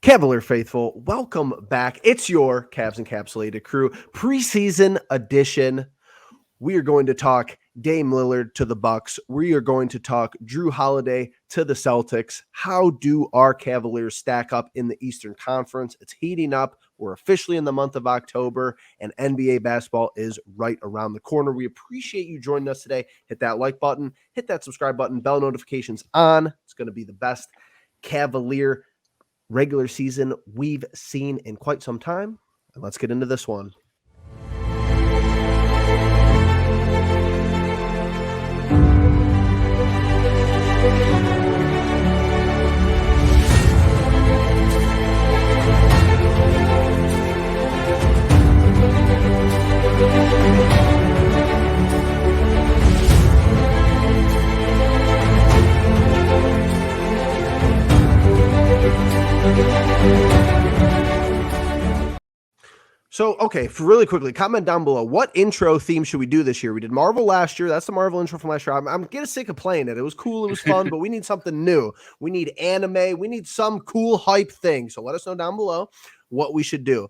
Cavalier faithful, welcome back. It's your Cavs Encapsulated Crew preseason edition. We are going to talk Dame Lillard to the Bucks. We are going to talk Drew Holiday to the Celtics. How do our Cavaliers stack up in the Eastern Conference? It's heating up. We're officially in the month of October, and NBA basketball is right around the corner. We appreciate you joining us today. Hit that like button, hit that subscribe button, bell notifications on. It's going to be the best Cavalier regular season we've seen in quite some time. And let's get into this one. So, okay, for really quickly, comment down below. What intro theme should we do this year? We did Marvel last year. That's the Marvel intro from last year. I'm getting sick of playing it. It was cool. It was fun, but we need something new. We need anime. We need some cool hype thing. So let us know down below what we should do.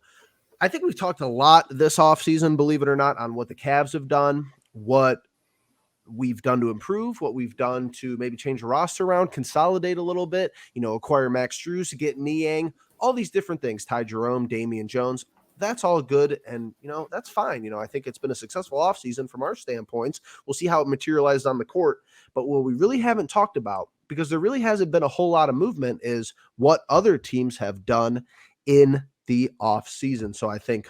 I think we've talked a lot this offseason, believe it or not, on what the Cavs have done, what we've done to improve, what we've done to maybe change the roster around, consolidate a little bit, acquire Max Strus, get Niang, all these different things, Ty Jerome, Damian Jones. That's all good. And, that's fine. I think it's been a successful offseason from our standpoints. We'll see how it materialized on the court. But what we really haven't talked about, because there really hasn't been a whole lot of movement, is what other teams have done in the offseason. So I think,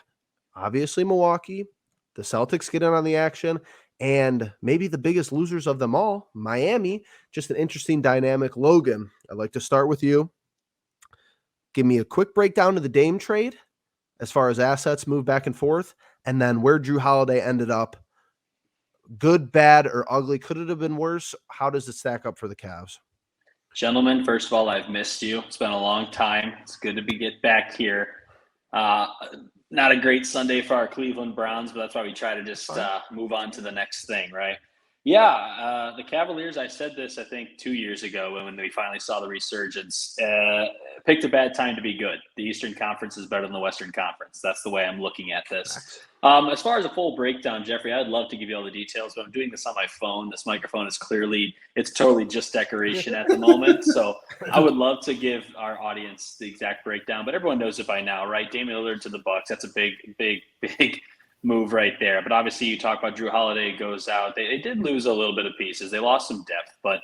obviously, Milwaukee, the Celtics get in on the action, and maybe the biggest losers of them all, Miami, just an interesting dynamic. Logan, I'd like to start with you. Give me a quick breakdown of the Dame trade as far as assets move back and forth, and then where Drew Holiday ended up. Good, bad, or ugly? Could it have been worse? How does it stack up for the Cavs? Gentlemen, first of all, I've missed you. It's been a long time. It's good to get back here. Not a great Sunday for our Cleveland Browns, but that's why we try to just move on to the next thing, right? Yeah, the Cavaliers, I said this, I think, 2 years ago when we finally saw the resurgence, picked a bad time to be good. The Eastern Conference is better than the Western Conference. That's the way I'm looking at this. As far as a full breakdown, Jeffrey, I'd love to give you all the details, but I'm doing this on my phone. This microphone is it's totally just decoration at the moment. So I would love to give our audience the exact breakdown, but everyone knows it by now, right? Damian Lillard to the Bucks. That's a big move right there. But obviously you talk about Drew Holiday goes out. They did lose a little bit of pieces. They lost some depth, but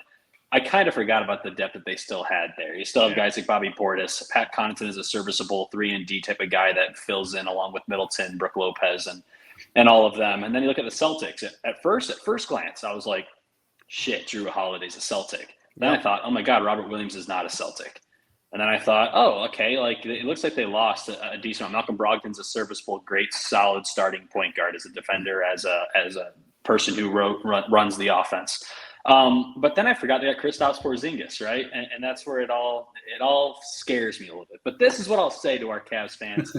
I kind of forgot about the depth that they still had there. You still have guys like Bobby Portis. Pat Connaughton is a serviceable 3-and-D type of guy that fills in along with Middleton, Brook Lopez, and all of them. And then you look at the Celtics. At first glance, I was like, shit, Drew Holiday's a Celtic. Then I thought, oh my God, Robert Williams is not a Celtic. And then I thought, oh, okay, like it looks like they lost a decent amount. Malcolm Brogdon's a serviceable, great, solid starting point guard as a defender, as a person who runs the offense. But then I forgot they got Kristaps Porzingis, right? And that's where it all scares me a little bit. But this is what I'll say to our Cavs fans.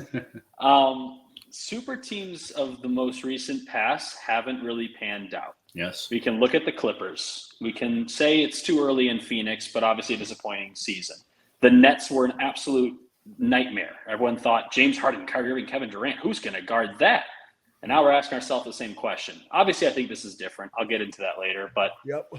Super teams of the most recent past haven't really panned out. Yes. We can look at the Clippers. We can say it's too early in Phoenix, but obviously a disappointing season. The Nets were an absolute nightmare. Everyone thought James Harden, Kyrie Irving, Kevin Durant, who's going to guard that? And now we're asking ourselves the same question. Obviously, I think this is different. I'll get into that later. But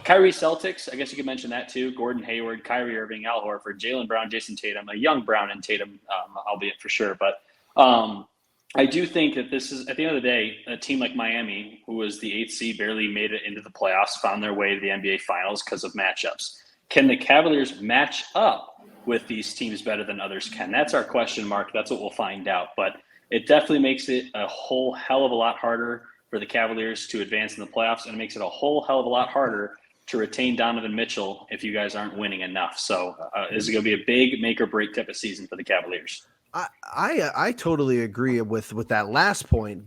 Kyrie Celtics, I guess you could mention that too. Gordon Hayward, Kyrie Irving, Al Horford, Jaylen Brown, Jason Tatum, a young Brown and Tatum, albeit for sure. But I do think that this is, at the end of the day, a team like Miami, who was the 8th seed, barely made it into the playoffs, found their way to the NBA Finals because of matchups. Can the Cavaliers match up with these teams better than others can? That's our question mark. That's what we'll find out. But it definitely makes it a whole hell of a lot harder for the Cavaliers to advance in the playoffs, and it makes it a whole hell of a lot harder to retain Donovan Mitchell if you guys aren't winning enough. So this is going to be a big make or break type of season for the Cavaliers. I totally agree with that last point,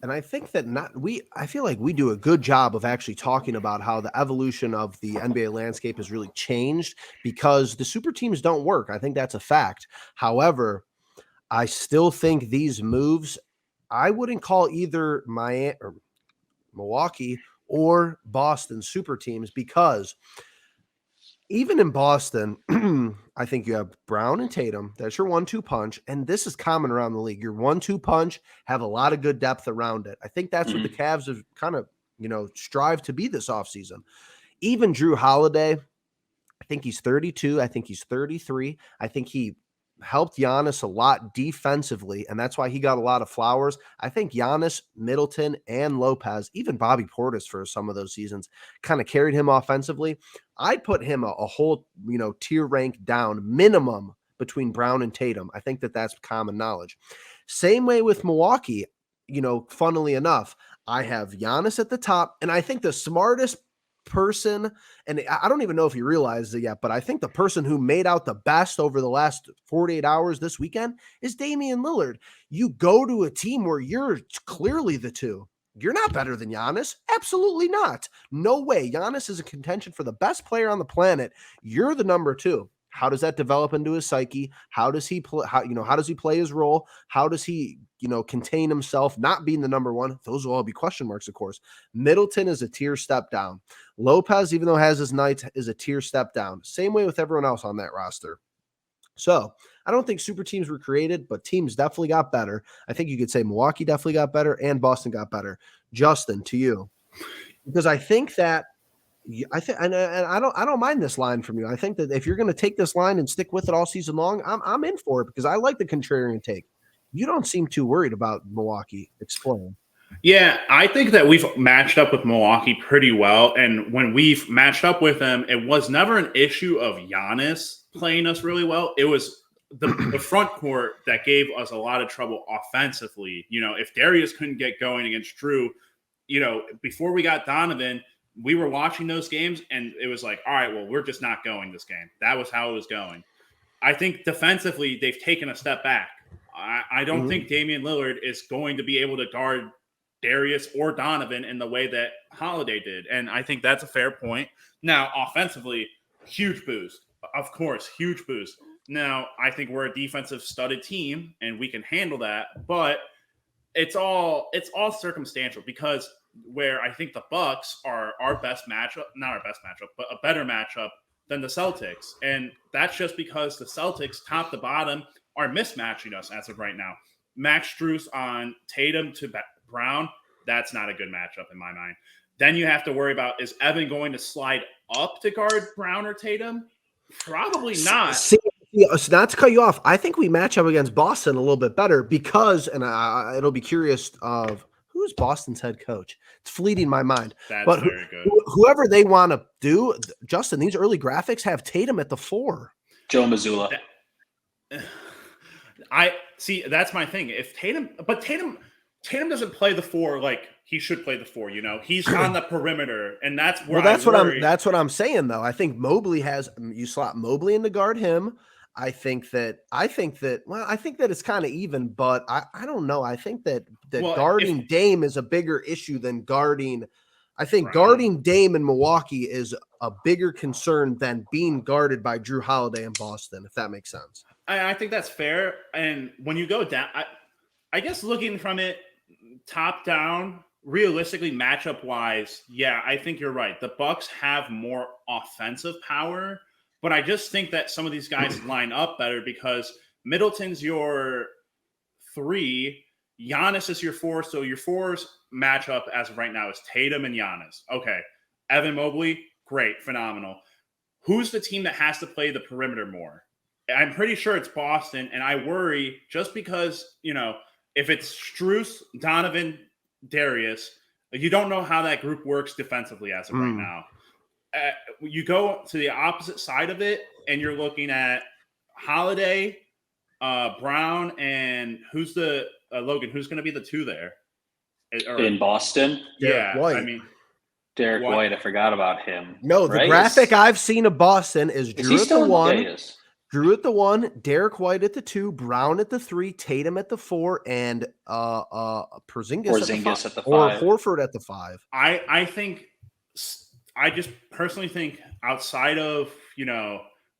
and I think that I feel like we do a good job of actually talking about how the evolution of the NBA landscape has really changed because the super teams don't work. I think that's a fact. However, I still think these moves, I wouldn't call either Miami or Milwaukee or Boston super teams because Even in Boston, I think you have Brown and Tatum. That's your 1-2 punch. And this is common around the league. Your 1-2 punch have a lot of good depth around it. I think that's what the Cavs have kind of, strive to be this offseason. Even Drew Holiday, I think he's 32. I think he's 33. I think he helped Giannis a lot defensively, and that's why he got a lot of flowers. I think Giannis, Middleton, and Lopez, even Bobby Portis for some of those seasons, kind of carried him offensively. I'd put him a whole, tier rank down minimum between Brown and Tatum. I think that's common knowledge. Same way with Milwaukee, funnily enough, I have Giannis at the top, and I think the smartest person, and I don't even know if he realizes it yet, but I think the person who made out the best over the last 48 hours this weekend is Damian Lillard. You go to a team where you're clearly the two. You're not better than Giannis. Absolutely not. No way. Giannis is a contention for the best player on the planet. You're the number two. How does that develop into his psyche? How does he play? How does he play his role? How does he, contain himself, not being the number one? Those will all be question marks, of course. Middleton is a tier step down. Lopez, even though has his nights, is a tier step down. Same way with everyone else on that roster. So I don't think super teams were created, but teams definitely got better. I think you could say Milwaukee definitely got better and Boston got better. Justin, to you, because I think that and I don't mind this line from you. I think that if you're going to take this line and stick with it all season long, I'm in for it because I like the contrarian take. You don't seem too worried about Milwaukee. Explain. Yeah, I think that we've matched up with Milwaukee pretty well. And when we've matched up with them, it was never an issue of Giannis playing us really well. It was the front court that gave us a lot of trouble offensively. If Darius couldn't get going against Drew, before we got Donovan, we were watching those games and it was like, all right, well, we're just not going this game. That was how it was going. I think defensively, they've taken a step back. I don't think Damian Lillard is going to be able to guard Darius or Donovan in the way that Holiday did. And I think that's a fair point. Now, offensively, huge boost. Of course, huge boost. Now, I think we're a defensive studded team and we can handle that, but it's all circumstantial because where I think the Bucks are our best matchup, not our best matchup, but a better matchup than the Celtics. And that's just because the Celtics, top to bottom, are mismatching us as of right now. Max Strus on Tatum to Brown, that's not a good matchup in my mind. Then you have to worry about, is Evan going to slide up to guard Brown or Tatum? Probably not. So not to cut you off, I think we match up against Boston a little bit better because, and it'll be curious of who's Boston's head coach. It's fleeting my mind. That's but very good. Whoever they want to do, Justin, these early graphics have Tatum at the 4. Joe Mazzulla. I see. That's my thing. If Tatum doesn't play the 4 like he should play the 4. He's on the perimeter, and that's where that's what I'm saying though. I think Mobley you slot Mobley in to guard him. I think that it's kind of even, but I don't know. I think that guarding Dame is a bigger issue than guarding. I think guarding Dame in Milwaukee is a bigger concern than being guarded by Drew Holiday in Boston, if that makes sense. I think that's fair. And when you go down, I guess looking from it top down, realistically, matchup wise, yeah, I think you're right. The Bucks have more offensive power, but I just think that some of these guys line up better because Middleton's your 3, Giannis is your 4. So your 4's matchup as of right now is Tatum and Giannis. Okay. Evan Mobley, great, phenomenal. Who's the team that has to play the perimeter more? I'm pretty sure it's Boston, and I worry just because, if it's Strus, Donovan, Darius, you don't know how that group works defensively as of right now. You go to the opposite side of it, and you're looking at Holiday, Brown, and who's the Logan? Who's going to be the 2 there in Boston? Yeah, White. I mean Derek White. I forgot about him. No, the graphic I've seen of Boston is Drew at the 1. Drew at the 1, Derek White at the 2, Brown at the 3, Tatum at the 4, and Porzingis at the 5. Or Horford at the 5. I just personally think outside of,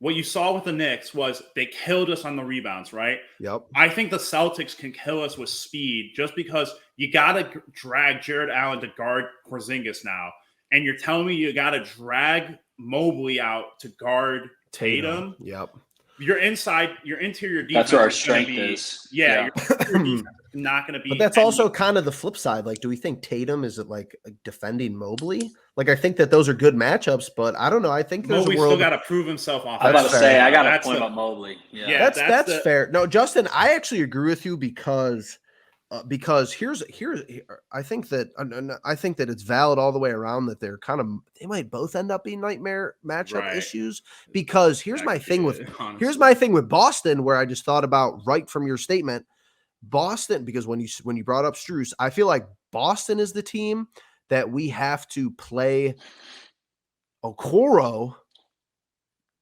what you saw with the Knicks was they killed us on the rebounds, right? Yep. I think the Celtics can kill us with speed just because you got to drag Jared Allen to guard Porzingis now. And you're telling me you got to drag Mobley out to guard Tatum. Yep. Your interior defense. That's where our is gonna strength be, is. Yeah, your interior defense is not going to be. But that's also kind of the flip side. Like, do we think Tatum is it like defending Mobley? Like, I think that those are good matchups, but I don't know. I think there's Mobley's a world. still got to prove himself off. I'm about to fair. say I got a That's point the- about Mobley. Yeah. Yeah. That's fair. No, Justin, I actually agree with you because here's I think that it's valid all the way around that they might both end up being nightmare matchup Right. issues because here's That my could thing be with it, honestly. here's my thing with Boston where I just thought about right from your statement Boston because when you brought up Strus, I feel like Boston is the team that we have to play Okoro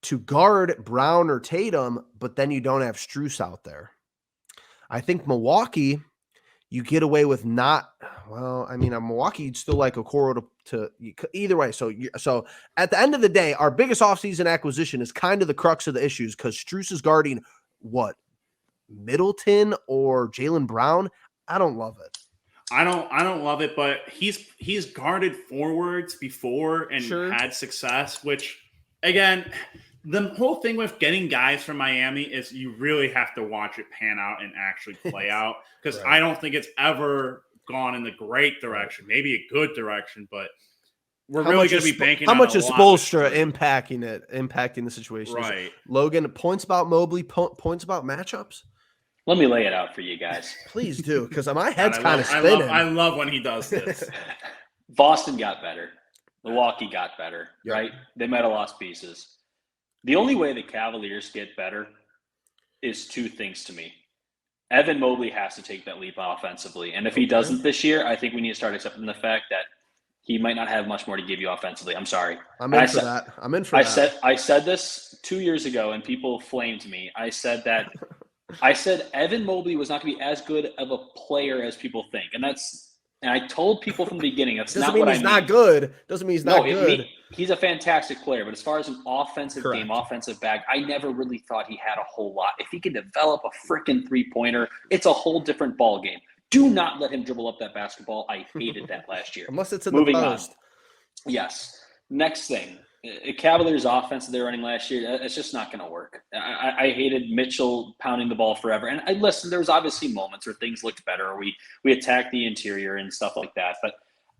to guard Brown or Tatum, but then you don't have Strus out there. I think Milwaukee, you get away with Milwaukee, you'd still like Okoro to either way. So at the end of the day, our biggest offseason acquisition is kind of the crux of the issues because Strus is guarding what? Middleton or Jaylen Brown? I don't love it. I don't love it, but he's guarded forwards before and Sure. had success, which again, the whole thing with getting guys from Miami is you really have to watch it pan out and actually play out because Right. I don't think it's ever gone in the great direction, maybe a good direction, but we're really going to be banking how on much a is lot Spoelstra with- impacting the situation? Right. Logan, points about Mobley, points about matchups? Let me lay it out for you guys. Please do, because my head's God, kind of I spinning. I love when he does this. Boston got better. Milwaukee got better, Yep. right? They might have lost pieces. The only way the Cavaliers get better is two things to me. Evan Mobley has to take that leap offensively. And if he doesn't this year, I think we need to start accepting the fact that he might not have much more to give you offensively. I'm sorry. I'm in for that. I'm in for that. I said this 2 years ago and people flamed me. I said Evan Mobley was not going to be as good of a player as people think. And I told people from the beginning, that's Doesn't not mean what I he's mean. not good. Doesn't mean he's not good. He's a fantastic player, but as far as an offensive Correct. game, offensive bag, I never really thought he had a whole lot. If he could develop a freaking three-pointer, it's a whole different ball game. Do not let him dribble up that basketball. I hated that last year. Unless it's in Moving the on. post. Yes. Next thing, Cavaliers offense that they're running last year, it's just not going to work. I hated Mitchell pounding the ball forever. And I listen, there was obviously moments where things looked better, or we attacked the interior and stuff like that. But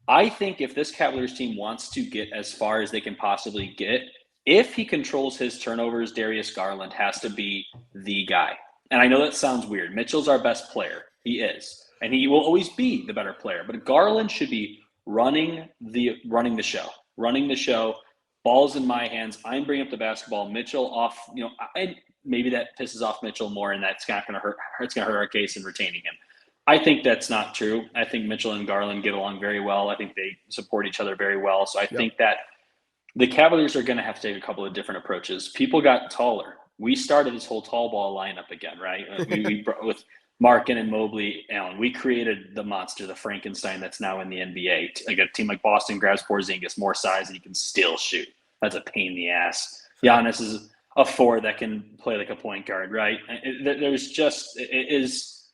I think if this Cavaliers team wants to get as far as they can possibly get, if he controls his turnovers, Darius Garland has to be the guy. And I know that sounds weird. Mitchell's our best player. He is. And he will always be the better player. But Garland should be running the show. Ball's in my hands. I'm bringing up the basketball. Mitchell off, and maybe that pisses off Mitchell more, and that's not going to hurt. It's going to hurt our case in retaining him. I think that's not true. I think Mitchell and Garland get along very well. I think they support each other very well. So I think that the Cavaliers are going to have to take a couple of different approaches. People got taller. We started this whole tall ball lineup again, right? We with Markin and Mobley, Allen. We created the monster, the Frankenstein that's now in the NBA. Like a team like Boston grabs Porzingis, more size, and he can still shoot. That's a pain in the ass. Giannis is a 4 that can play like a point guard, right? It is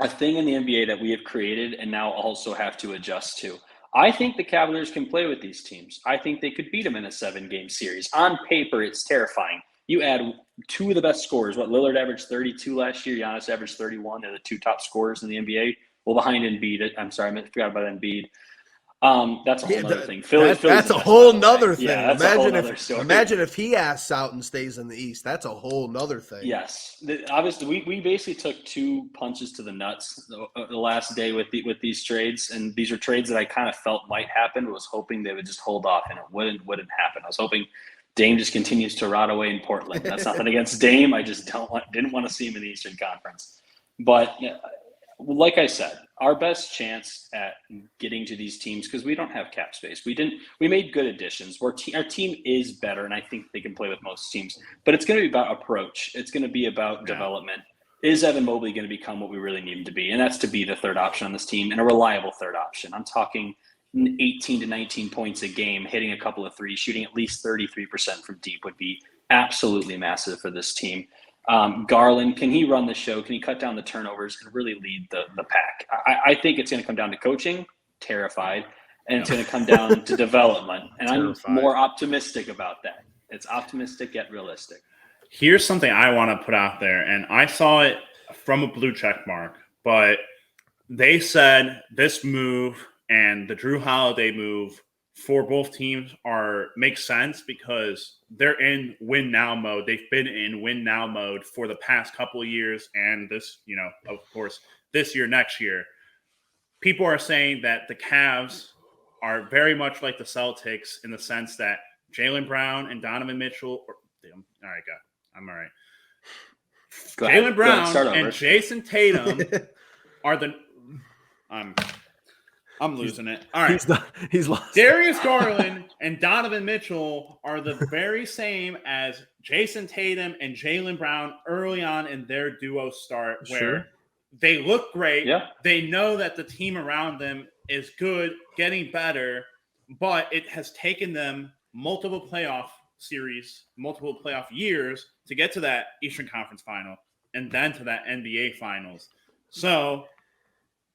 a thing in the NBA that we have created and now also have to adjust to. I think the Cavaliers can play with these teams. I think they could beat them in a 7-game series. On paper, it's terrifying. You add 2 of the best scorers. Lillard averaged 32 last year. Giannis averaged 31. They're the 2 top scorers in the NBA. Well, behind Embiid. I'm sorry, I forgot about Embiid. That's a whole other thing. That's a whole nother thing. Yeah, Imagine if he asks out and stays in the East. That's a whole nother thing. Yes, obviously we basically took 2 punches to the nuts the last day with these trades, and these are trades that I kind of felt might happen. But was hoping they would just hold off, and it wouldn't happen. I was hoping Dame just continues to rot away in Portland. That's nothing against Dame. I just didn't want to see him in the Eastern Conference. But like I said, our best chance at getting to these teams, because we don't have cap space. We made good additions. Our team is better, and I think they can play with most teams. But it's going to be about approach. It's going to be about development. Is Evan Mobley going to become what we really need him to be? And that's to be the third option on this team, and a reliable third option. I'm talking 18 to 19 points a game, hitting a couple of threes, shooting at least 33% from deep would be absolutely massive for this team. Garland, can he run the show? Can he cut down the turnovers and really lead the pack? I think it's going to come down to coaching, terrified, and it's going to come down to development. And Terrified. I'm more optimistic about that. It's optimistic yet realistic. Here's something I want to put out there, and I saw it from a blue check mark, but they said this move and the Drew Holiday move for both teams makes sense because they're in win now mode. They've been in win now mode for the past couple of years, and this, of course, this year, next year. People are saying that the Cavs are very much like the Celtics in the sense that Jaylen Brown and Donovan Mitchell. All right, I'm all right. Jaylen Brown and Jason Tatum are the. I'm losing it. All right. He's lost. Darius Garland and Donovan Mitchell are the very same as Jason Tatum and Jaylen Brown early on in their duo start, where they look great. Yeah. They know that the team around them is good, getting better, but it has taken them multiple playoff series, multiple playoff years to get to that Eastern Conference final and then to that NBA Finals. So,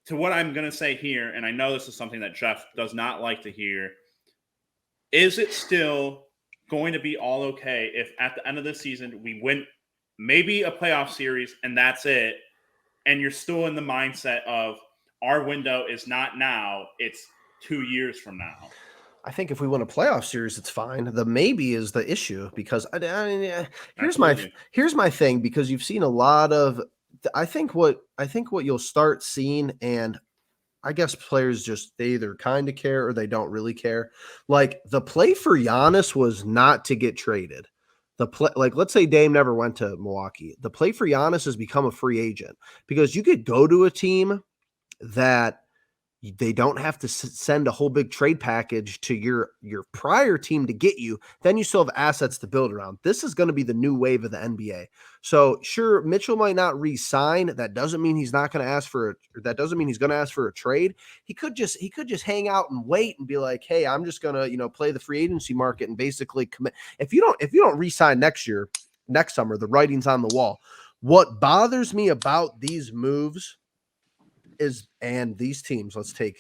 to what I'm going to say here, and I know this is something that Jeff does not like to hear, is it still going to be all okay if at the end of the season we win maybe a playoff series and that's it, and you're still in the mindset of our window is not now, it's 2 years from now? I think if we win a playoff series, it's fine. The maybe is the issue because here's my thing, because you've seen a lot of. I think what you'll start seeing, and I guess players just they either kind of care or they don't really care. Like the play for Giannis was not to get traded. The play, like let's say Dame never went to Milwaukee. The play for Giannis has become a free agent because you could go to a team that they don't have to send a whole big trade package to your prior team to get you. Then you still have assets to build around. This is going to be the new wave of the NBA. So sure, Mitchell might not re-sign. That doesn't mean he's not going to ask for that doesn't mean he's going to ask for a trade. He could just hang out and wait and be like, hey, I'm just going to, play the free agency market and basically commit. If you don't re-sign next summer, the writing's on the wall. What bothers me about these moves and these teams, let's take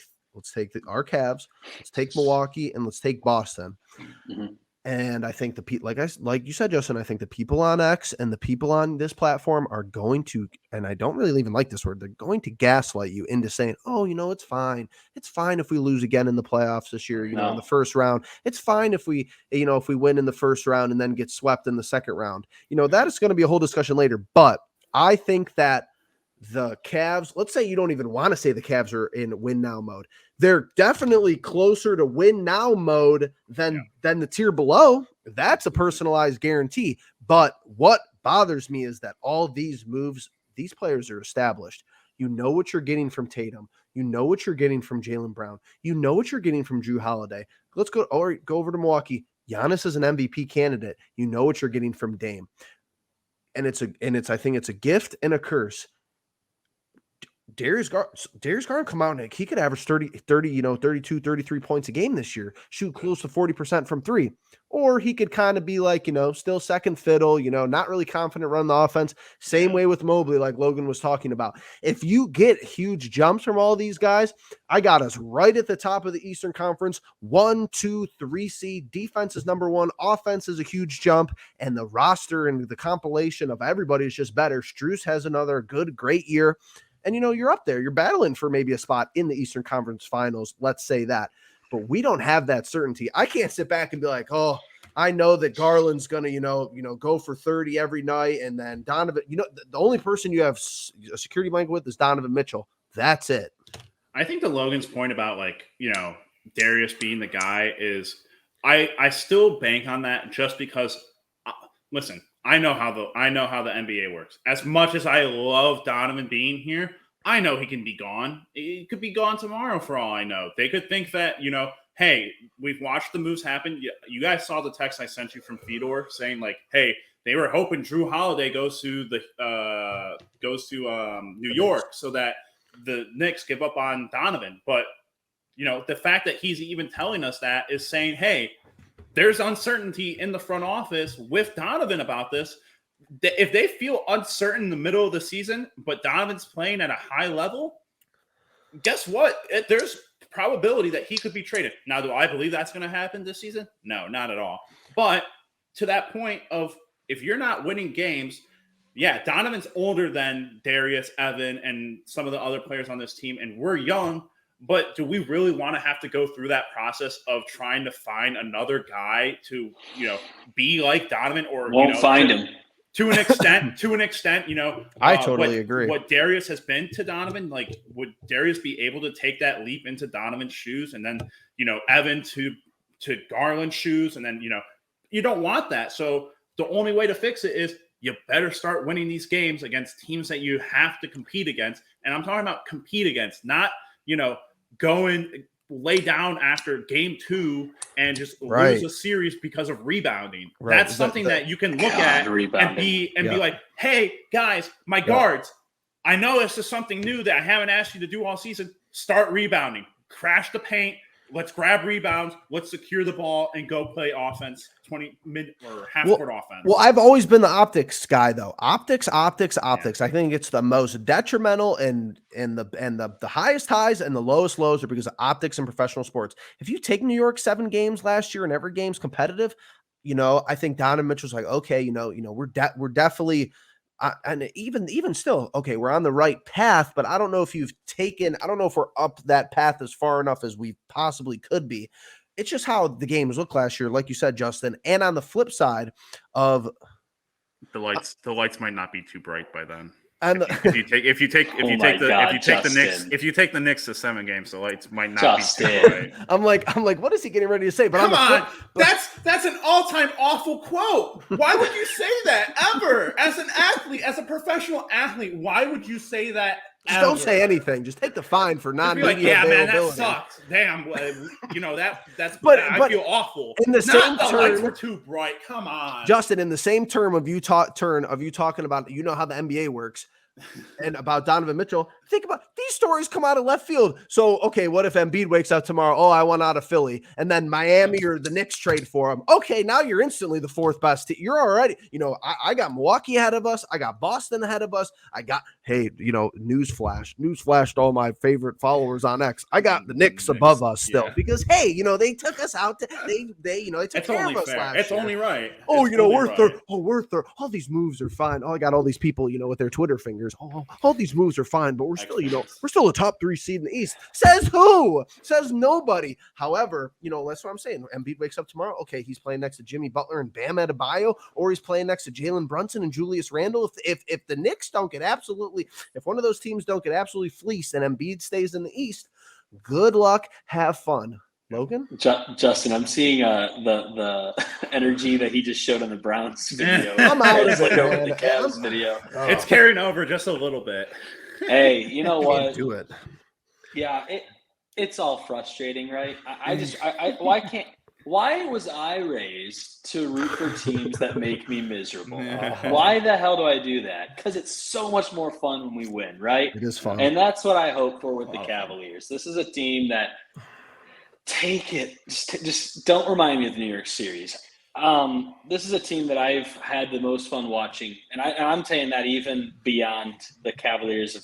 our Cavs, let's take Milwaukee, and let's take Boston. Mm-hmm. And I think like you said, Justin, I think the people on X and the people on this platform are going to, and I don't really even like this word, they're going to gaslight you into saying, oh, it's fine. It's fine if we lose again in the playoffs this year, in the first round. It's fine if we win in the first round and then get swept in the second round. That is going to be a whole discussion later. But I think that the Cavs, let's say you don't even want to say the Cavs are in win now mode. They're definitely closer to win now mode than the tier below. That's a personalized guarantee. But what bothers me is that all these moves, these players are established. You know what you're getting from Tatum. You know what you're getting from Jaylen Brown. You know what you're getting from Drew Holiday. Let's go over to Milwaukee. Giannis is an MVP candidate. You know what you're getting from Dame. And I think it's a gift and a curse. Darius Garland come out and he could average 30, 32, 33 points a game this year, shoot close to 40% from three. Or he could kind of be like, still second fiddle, not really confident running the offense. Same way with Mobley, like Logan was talking about. If you get huge jumps from all these guys, I got us right at the top of the Eastern Conference, 1, 2, 3 seed. Defense is number one. Offense is a huge jump. And the roster and the compilation of everybody is just better. Strus has another great year. And, you're up there. You're battling for maybe a spot in the Eastern Conference Finals. Let's say that. But we don't have that certainty. I can't sit back and be like, oh, I know that Garland's going to, go for 30 every night. And then Donovan, the only person you have a security blanket with is Donovan Mitchell. That's it. I think to Logan's point about Darius being the guy is I still bank on that just because, listen, I know how the NBA works. As much as I love Donovan being here, I know he can be gone. He could be gone tomorrow for all I know. They could think that, hey, we've watched the moves happen. You guys saw the text I sent you from Fedor saying hey, they were hoping Drew Holiday goes to New York so that the Knicks give up on Donovan. But, the fact that he's even telling us that is saying, hey, there's uncertainty in the front office with Donovan about this. If they feel uncertain in the middle of the season, but Donovan's playing at a high level, guess what? There's probability that he could be traded. Now, do I believe that's going to happen this season? No, not at all. But to that point of if you're not winning games, yeah, Donovan's older than Darius, Evan, and some of the other players on this team, and we're young. But do we really want to have to go through that process of trying to find another guy to, be like Donovan or won't find him to an extent, I totally agree. What Darius has been to Donovan, like, would Darius be able to take that leap into Donovan's shoes and then, Evan to Garland's shoes? And then, you don't want that. So the only way to fix it is you better start winning these games against teams that you have to compete against. And I'm talking about compete against, not, going lay down after game 2 and just lose a series because of rebounding. Right. That's something that you can look at and be like, hey guys, my guards, I know this is something new that I haven't asked you to do all season. Start rebounding, crash the paint. Let's grab rebounds. Let's secure the ball and go play offense, 20 mid or half court offense. Well, I've always been the optics guy, though. Optics. I think it's the most detrimental, and the highest highs and the lowest lows are because of optics in professional sports. If you take New York 7 games last year and every game's competitive, I think Donovan Mitchell's like, okay, we're definitely. And even still, okay, we're on the right path, but I don't know if we're up that path as far enough as we possibly could be. It's just how the games look last year, like you said, Justin. And on the flip side of the lights might not be too bright by then. And if you take the Knicks to 7 games, the lights might not be too bright. I'm like, what is he getting ready to say? But come on, that's an all-time awful quote. Why would you say that ever? As an athlete, as a professional athlete, why would you say that? Just don't say anything. Just take the fine for non-media availability. Man, that sucks. Damn, that's. But I feel awful. In the same term, lights were too bright. Come on, Justin. In the same term of you talking about, how the NBA works, and about Donovan Mitchell. Think about these stories come out of left field. So, okay, what if Embiid wakes up tomorrow? Oh, I want out of Philly, and then Miami or the Knicks trade for him. Okay, now you're instantly the 4th best team. You're already, I got Milwaukee ahead of us. I got Boston ahead of us. Newsflash to all my favorite followers on X. I got the Knicks above us still because hey, they took us out. They took care of us last year. It's only right. Oh, we're third. Oh, we're third. All these moves are fine. Oh, I got all these people, with their Twitter fingers. Oh, all these moves are fine, but we're still, we're still a top 3 seed in the East. Says who? Says nobody. However, that's what I'm saying. Embiid wakes up tomorrow. Okay, he's playing next to Jimmy Butler and Bam Adebayo, or he's playing next to Jalen Brunson and Julius Randle. If the Knicks don't get if one of those teams don't get absolutely fleeced and Embiid stays in the East, good luck. Have fun. Logan? Justin, I'm seeing the energy that he just showed on the Browns video. I'm out of it, over the Cavs video. Oh. It's carrying over just a little bit. Hey, you know what? Do it. Yeah, it's all frustrating, right? Why was I raised to root for teams that make me miserable? Why the hell do I do that? Because it's so much more fun when we win, right? It is fun. And that's what I hope for with the Cavaliers. This is a team that take it. Just don't remind me of the New York series. This is a team that I've had the most fun watching. And I'm saying that even beyond the Cavaliers of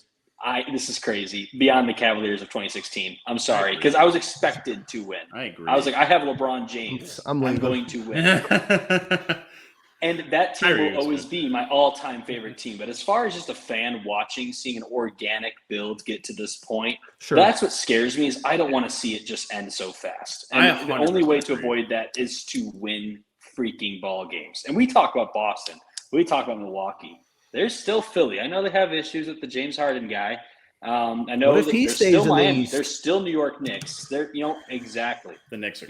this is crazy. Beyond the Cavaliers of 2016. I'm sorry, because I was expected to win. I agree. I was like, I have LeBron James. I'm going to win. And that team will always be my all-time favorite team. But as far as just a fan watching, seeing an organic build get to this point, that's what scares me is I don't want to see it just end so fast. And the only way to avoid that is to win freaking ball games. And we talk about Boston. We talk about Milwaukee. There's still Philly. I know they have issues with the James Harden guy. I know if he there's stays still in Miami. the East? There's still New York Knicks. They're, exactly. The Knicks are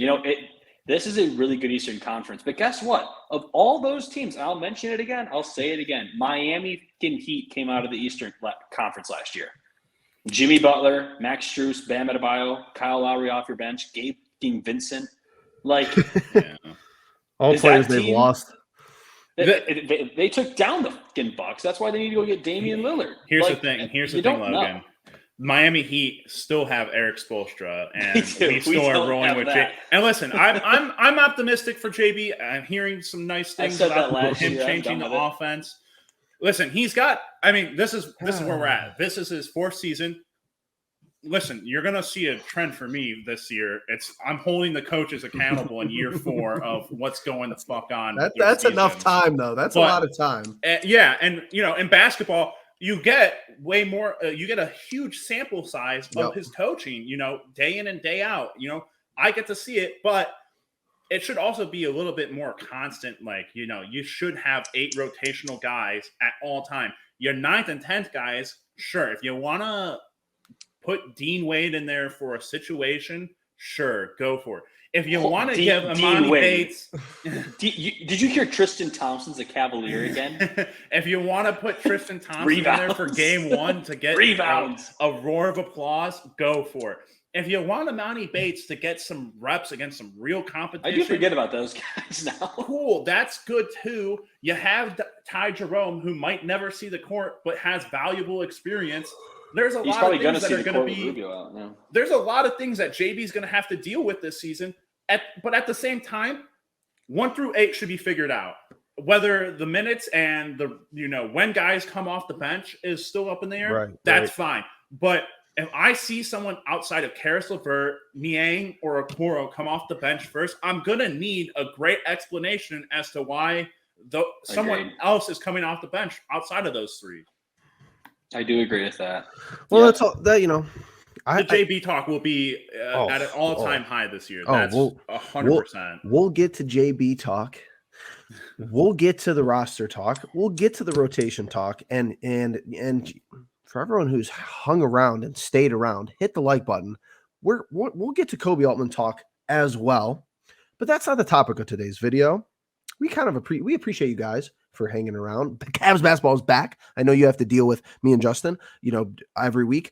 this is a really good Eastern Conference. But guess what? Of all those teams, and I'll mention it again, I'll say it again, Miami Heat came out of the Eastern Conference last year. Jimmy Butler, Max Strus, Bam Adebayo, Kyle Lowry off your bench, Gabe Vincent. All players they've lost. They took down the fucking Bucks. That's why they need to go get Damian Lillard. Here's the thing, Logan. Know. Miami Heat still have Eric Spoelstra, and we still are rolling with JB. And listen, I'm optimistic for JB. I'm hearing some nice things about him changing the offense. Listen, he's got. I mean, this is where we're at. This is his 4th season. listen, you're going to see a trend for me this year. I'm holding the coaches accountable in year 4 of what's going the fuck on. That's enough time, though. That's a lot of time. Yeah, and in basketball, you get way more. You get a huge sample size of his coaching. Day in and day out. I get to see it, but it should also be a little bit more constant. Like you should have 8 rotational guys at all time. Your 9th and 10th guys, sure. If you want to put Dean Wade in there for a situation, sure, go for it. If you want to give Amani Bates, did you hear Tristan Thompson's a Cavalier again? If you want to put Tristan Thompson in there for game 1 to get a roar of applause, go for it. If you want Amani Bates to get some reps against some real competition, I do forget about those guys now. Cool, that's good too. You have Ty Jerome, who might never see the court but has valuable experience. There's a lot of things that are going to be. There's a lot of things that JB's going to have to deal with this season. But at the same time, 1 through 8 should be figured out. Whether the minutes and when guys come off the bench is still up in the air, that's fine. But if I see someone outside of Karis LeVert, Niang, or Okoro come off the bench first, I'm going to need a great explanation as to why someone else is coming off the bench outside of those 3. I do agree with that. Well, that's all that the JB talk will be at an all-time high this year. That's 100%. We'll get to JB talk. We'll get to the roster talk. We'll get to the rotation talk. And for everyone who's hung around and stayed around, hit the like button. We'll get to Kobe Altman talk as well. But that's not the topic of today's video. We kind of we appreciate you guys for hanging around. Cavs basketball is back. I know you have to deal with me and Justin, every week,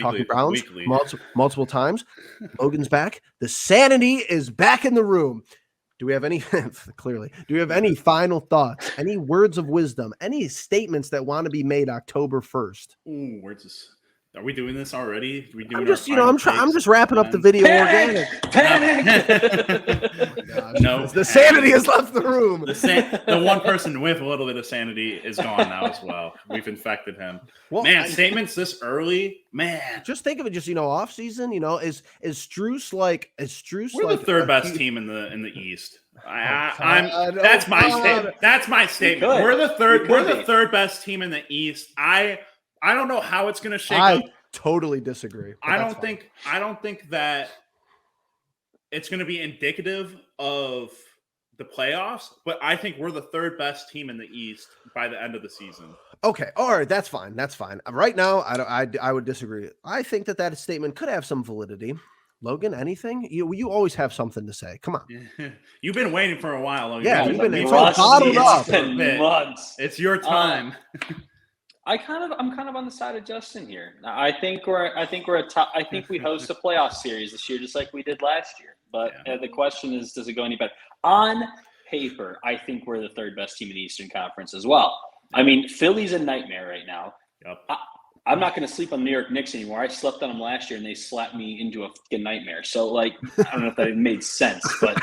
talking Browns multiple times. Logan's back. The sanity is back in the room. Do we have any clearly? Do we have any final thoughts? Any words of wisdom? Any statements that want to be made October 1st? Ooh, where's this? Are we doing this already? I'm just wrapping up the video organic. Panic! No, the sanity has left the room. The one person with a little bit of sanity is gone now as well. We've infected him. Well, statements this early, man. Just think of it, off season. Is Strus like? We're the 3rd best team in the East. That's my statement. That's my statement. We're the 3rd best team in the East. I don't know how it's going to shake up. I totally disagree. I don't think that it's going to be indicative of the playoffs, but I think we're the 3rd best team in the East by the end of the season. Okay, all right, that's fine. Right now, I would disagree. I think that statement could have some validity. Logan, anything? You always have something to say. Come on. You've been waiting for a while, Logan. Yeah, it's all bottled up. Months. It's your time. I'm kind of on the side of Justin here. I think we host a playoff series this year, just like we did last year. But the question is, does it go any better? On paper, I think we're the 3rd best team in the Eastern Conference as well. I mean, Philly's a nightmare right now. Yep. I'm not going to sleep on the New York Knicks anymore. I slept on them last year, and they slapped me into a fucking nightmare. So, I don't know if that made sense, but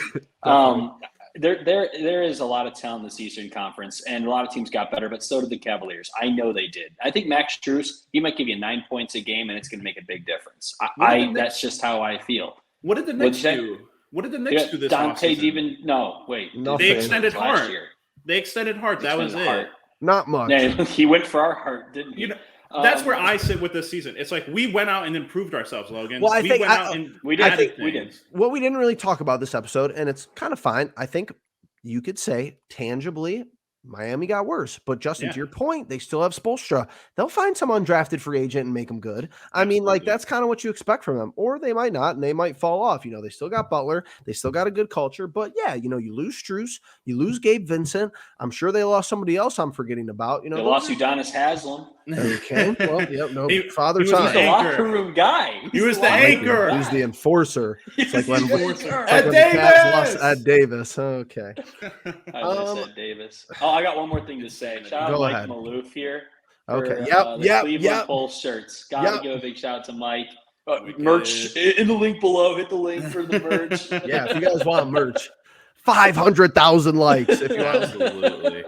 There is a lot of talent in this Eastern Conference, and a lot of teams got better, but so did the Cavaliers. I know they did. I think Max Strus, he might give you 9 points a game, and it's going to make a big difference. That's just how I feel. What did the Knicks do? What did the Knicks do this Dante offseason? They extended Hart. That was it. Not much. Yeah, he went for our heart, didn't he? That's where I sit with this season. It's like we went out and improved ourselves, Logan. Well, we did. What we didn't really talk about this episode, and it's kind of fine. I think you could say tangibly, Miami got worse. But Justin, to your point, they still have Spoelstra. They'll find some undrafted free agent and make them good. I mean, that's kind of what you expect from them. Or they might not, and they might fall off. They still got Butler. They still got a good culture. But you lose Strus. You lose Gabe Vincent. I'm sure they lost somebody else I'm forgetting about. They lost Udonis Haslam. Okay. Well, yep. No, father he was the locker room guy. He was the anchor. He was the enforcer. It's like when Ed Davis lost Ed Davis. Okay. I miss Ed Davis. Oh, I got one more thing to say. Shout out Mike Maloof here. Okay. The Cleveland Pulse shirts. Gotta give a big shout out to Mike. Merch in the link below. Hit the link for the merch. Yeah, if you guys want merch, 500,000 likes. If you want. Absolutely.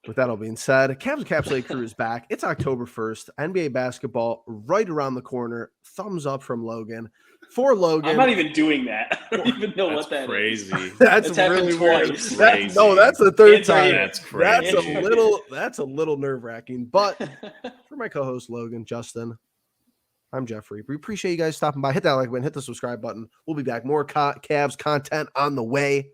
With that all being said, Cavs Encapsulated Crew is back. It's October 1st. NBA basketball right around the corner. Thumbs up from Logan. For Logan. I'm not even doing that. I don't even know what that crazy. is. That's It's really happened weird. twice. That's the third Answer time. here. That's crazy. That's a little nerve-wracking. But for my co-host Logan, Justin, I'm Jeffrey. We appreciate you guys stopping by. Hit that like button, hit the subscribe button. We'll be back. More Cavs content on the way.